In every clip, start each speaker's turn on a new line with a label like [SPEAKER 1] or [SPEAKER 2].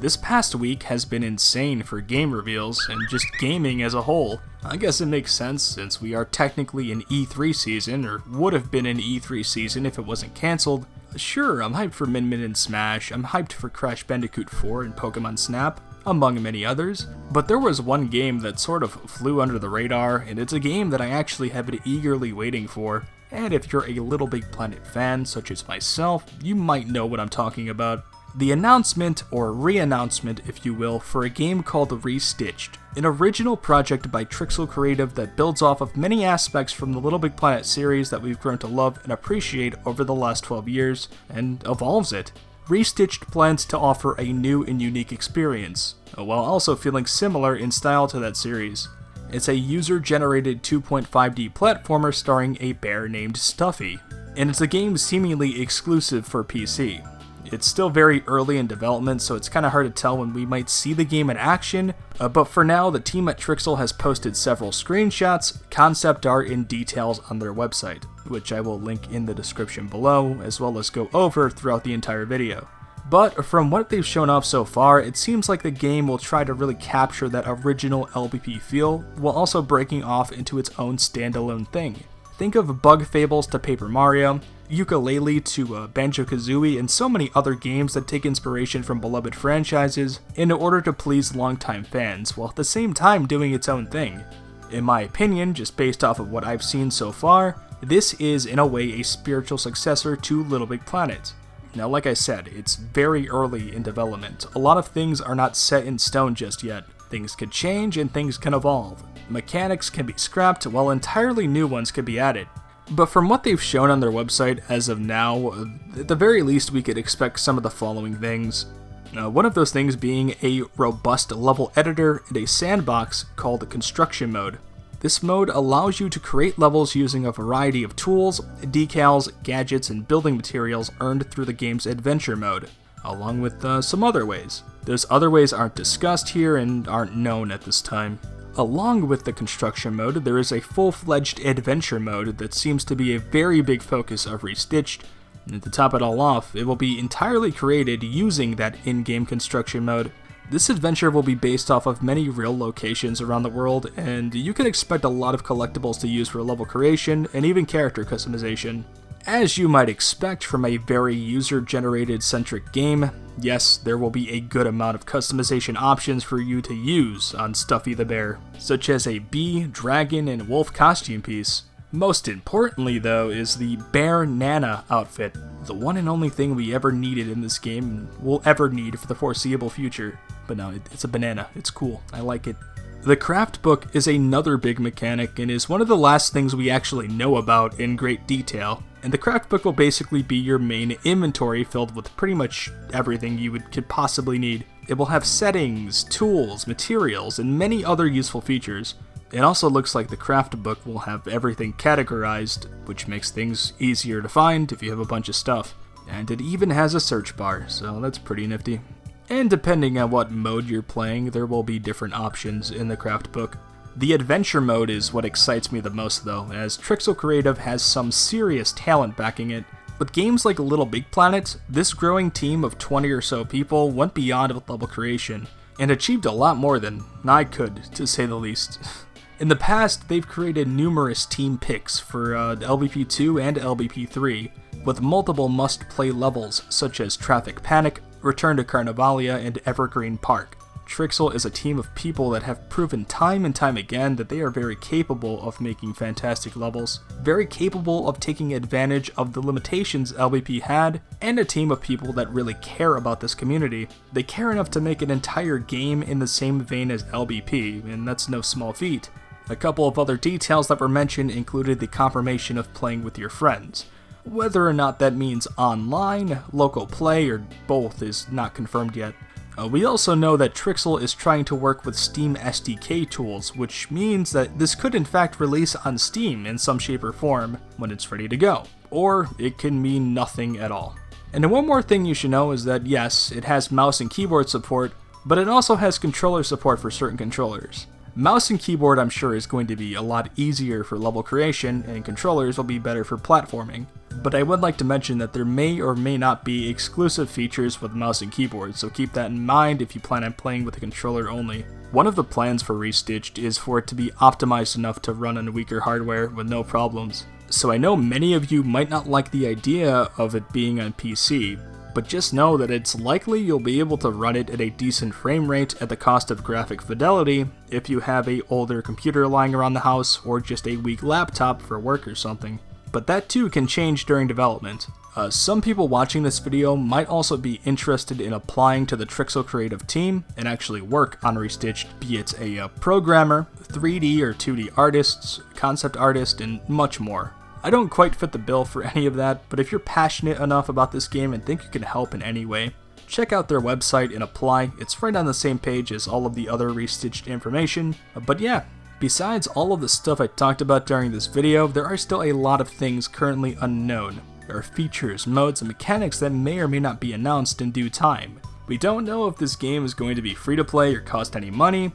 [SPEAKER 1] This past week has been insane for game reveals, and just gaming as a whole. I guess it makes sense since we are technically in E3 season, or would have been in E3 season if it wasn't cancelled. Sure, I'm hyped for Min Min and Smash, I'm hyped for Crash Bandicoot 4 and Pokemon Snap, among many others, but there was one game that sort of flew under the radar, and it's a game that I actually have been eagerly waiting for. And if you're a Little Big Planet fan, such as myself, you might know what I'm talking about. The announcement, or re-announcement if you will, for a game called Restitched, an original project by Trixel Creative that builds off of many aspects from the Little Big Planet series that we've grown to love and appreciate over the last 12 years, and evolves it. Restitched plans to offer a new and unique experience, while also feeling similar in style to that series. It's a user-generated 2.5D platformer starring a bear named Stuffy, and it's a game seemingly exclusive for PC. It's still very early in development, so it's kinda hard to tell when we might see the game in action, but for now, the team at Trixel has posted several screenshots, concept art, and details on their website, which I will link in the description below, as well as go over throughout the entire video. But from what they've shown off so far, it seems like the game will try to really capture that original LBP feel, while also breaking off into its own standalone thing. Think of Bug Fables to Paper Mario, Ukulele to Banjo-Kazooie, and so many other games that take inspiration from beloved franchises in order to please longtime fans, while at the same time doing its own thing. In my opinion, just based off of what I've seen so far, this is in a way a spiritual successor to Little Big Planet. Now, like I said, it's very early in development. A lot of things are not set in stone just yet. Things could change and things can evolve. Mechanics can be scrapped while entirely new ones could be added. But from what they've shown on their website as of now, at the very least we could expect some of the following things. One of those things being a robust level editor and a sandbox called the Construction Mode. This mode allows you to create levels using a variety of tools, decals, gadgets, and building materials earned through the game's Adventure Mode, along with some other ways. Those other ways aren't discussed here and aren't known at this time. Along with the Construction Mode, there is a full-fledged Adventure Mode that seems to be a very big focus of Restitched, and to top it all off, it will be entirely created using that in-game Construction Mode. This adventure will be based off of many real locations around the world, and you can expect a lot of collectibles to use for level creation and even character customization. As you might expect from a very user-generated centric game, yes, there will be a good amount of customization options for you to use on Stuffy the Bear, such as a bee, dragon, and wolf costume piece. Most importantly though is the Bear Nana outfit, the one and only thing we ever needed in this game and will ever need for the foreseeable future. But no, it's a banana, it's cool, I like it. The craft book is another big mechanic and is one of the last things we actually know about in great detail. And the craft book will basically be your main inventory filled with pretty much everything you could possibly need. It will have settings, tools, materials, and many other useful features. It also looks like the craft book will have everything categorized, which makes things easier to find if you have a bunch of stuff. And it even has a search bar, so that's pretty nifty. And depending on what mode you're playing, there will be different options in the craft book. The adventure mode is what excites me the most though, as Trixel Creative has some serious talent backing it. With games like Little Big Planet, this growing team of 20 or so people went beyond with level creation, and achieved a lot more than I could, to say the least. In the past, they've created numerous team picks for LBP2 and LBP3, with multiple must-play levels such as Traffic Panic, Return to Carnavalia, and Evergreen Park. Trixel is a team of people that have proven time and time again that they are very capable of making fantastic levels, very capable of taking advantage of the limitations LBP had, and a team of people that really care about this community. They care enough to make an entire game in the same vein as LBP, and that's no small feat. A couple of other details that were mentioned included the confirmation of playing with your friends. Whether or not that means online, local play, or both is not confirmed yet. We also know that Trixel is trying to work with Steam SDK tools, which means that this could in fact release on Steam in some shape or form when it's ready to go. Or it can mean nothing at all. And one more thing you should know is that yes, it has mouse and keyboard support, but it also has controller support for certain controllers. Mouse and keyboard I'm sure is going to be a lot easier for level creation, and controllers will be better for platforming. but I would like to mention that there may or may not be exclusive features with mouse and keyboard, so keep that in mind if you plan on playing with a controller only. One of the plans for Restitched is for it to be optimized enough to run on weaker hardware with no problems. So I know many of you might not like the idea of it being on PC, but just know that it's likely you'll be able to run it at a decent frame rate at the cost of graphic fidelity if you have an older computer lying around the house or just a weak laptop for work or something. But that too can change during development. Some people watching this video might also be interested in applying to the Trixel Creative team and actually work on Restitched, be it a programmer, 3D or 2D artists, concept artist, and much more. I don't quite fit the bill for any of that, but if you're passionate enough about this game and think you can help in any way, check out their website and apply. It's right on the same page as all of the other Restitched information. But yeah, besides all of the stuff I talked about during this video, there are still a lot of things currently unknown. There are features, modes, and mechanics that may or may not be announced in due time. We don't know if this game is going to be free to play or cost any money.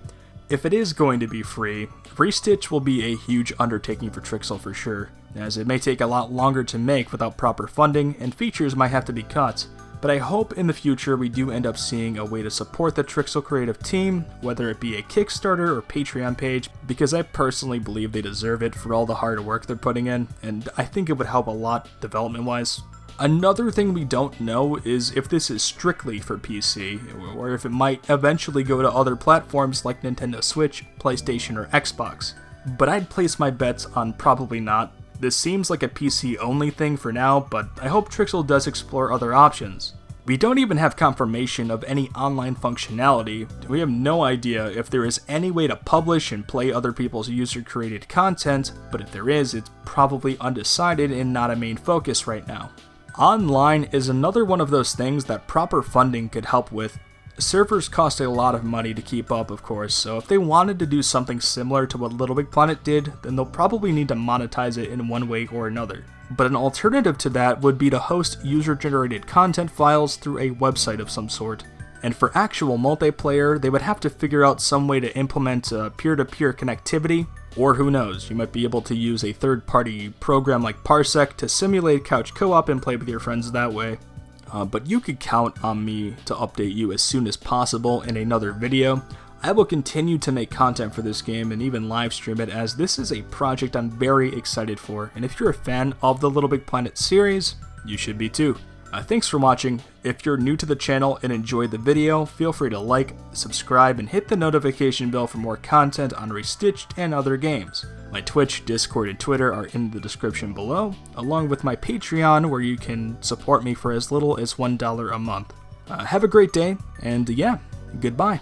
[SPEAKER 1] If it is going to be free, Restitch will be a huge undertaking for Trixel for sure, as it may take a lot longer to make without proper funding, and features might have to be cut. But I hope in the future we do end up seeing a way to support the Trixel Creative team, whether it be a Kickstarter or Patreon page, because I personally believe they deserve it for all the hard work they're putting in, and I think it would help a lot development-wise. Another thing we don't know is if this is strictly for PC, or if it might eventually go to other platforms like Nintendo Switch, PlayStation, or Xbox. But I'd place my bets on probably not. This seems like a PC-only thing for now, but I hope Trixel does explore other options. We don't even have confirmation of any online functionality. We have no idea if there is any way to publish and play other people's user-created content, but if there is, it's probably undecided and not a main focus right now. Online is another one of those things that proper funding could help with. Servers cost a lot of money to keep up, of course, so if they wanted to do something similar to what LittleBigPlanet did, then they'll probably need to monetize it in one way or another. But an alternative to that would be to host user-generated content files through a website of some sort. And for actual multiplayer, they would have to figure out some way to implement peer-to-peer connectivity, or who knows, you might be able to use a third-party program like Parsec to simulate couch co-op and play with your friends that way. But you could count on me to update you as soon as possible in another video. I will continue to make content for this game and even live stream it, as this is a project I'm very excited for, and if you're a fan of the LittleBigPlanet series, you should be too. Thanks for watching. If you're new to the channel and enjoyed the video, feel free to like, subscribe, and hit the notification bell for more content on Restitched and other games. My Twitch, Discord, and Twitter are in the description below, along with my Patreon, where you can support me for as little as $1 a month. Have a great day, and yeah, goodbye.